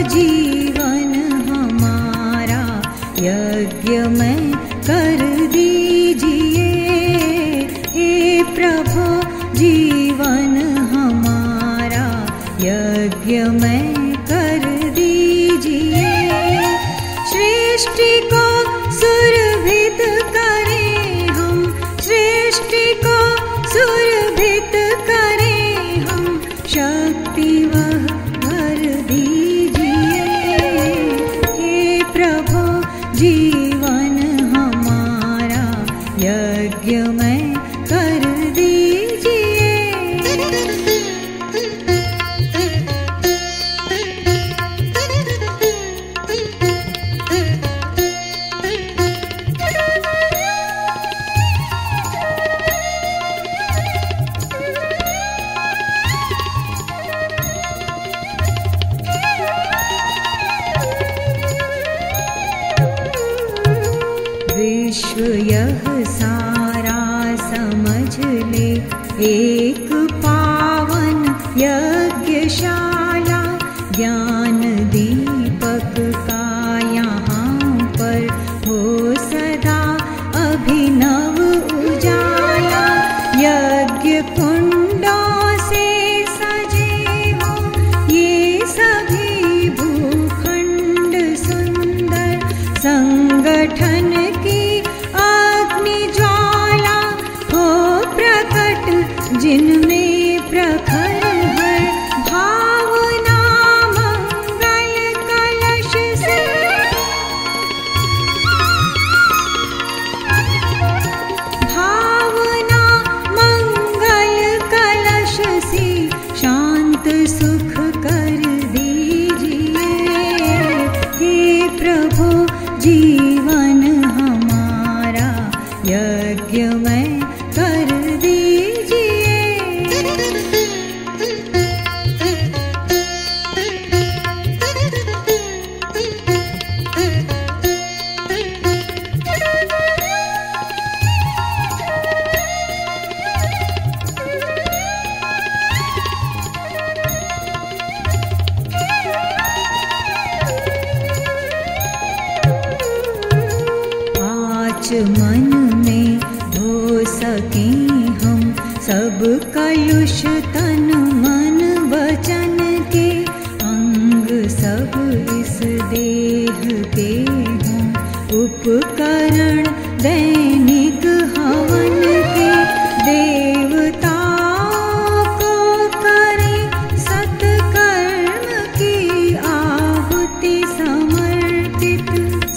जीवन हमारा यज्ञ में कर दीजिए। हे प्रभु जीवन हमारा यज्ञ में कर दीजिए। सृष्टि को सुरभित करें हम, सृष्टि को सुरभित करें हम, शक्ति वह भर दीजिए। हे प्रभु जीवन हमारा यज्ञ में कर दीजिए। विश्व यह सारा समझ ले एक पावन यज्ञशाला, ज्ञान दीपक का यहाँ पर हो सदा अभिनव उजाला। यज्ञ कुंडों से सजे हो ये सभी भूखंड, सुंदर संगठन की अग्नि ज्वाला हो प्रकट, जिनमें प्रखर है भावना मंगल कलश से। भावना मंगल कलश से शांत सुख कर दीजिए। हे प्रभु जीवन हमारा यज्ञ में कर दीजिए। मन में धो सकें हम सब कलुष, तन मन वचन के अंग सब इस देह के हों उपकरण दैनिक हवन के। देवताओं को करें सत्कर्म की आहुति समर्पित,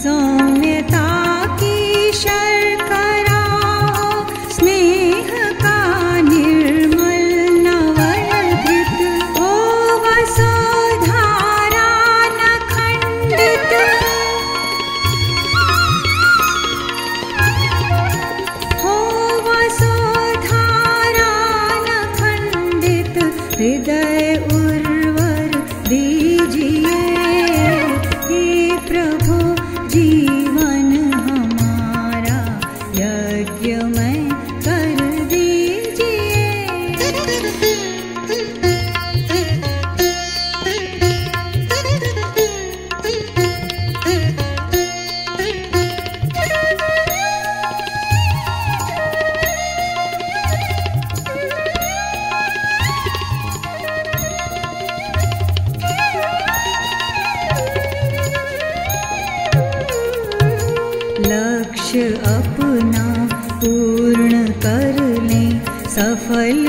सौम्यता शर्करा स्नेह का निर्मल नवलभित, हो वसुधारा न खंडित। हो वसुधारा न खंडित, हृदय उर्वर दीजिए। हे प्रभु जीवन यज्ञ में कर दीजिए। लक्ष्य अपना पूर्ण कर लें, सफल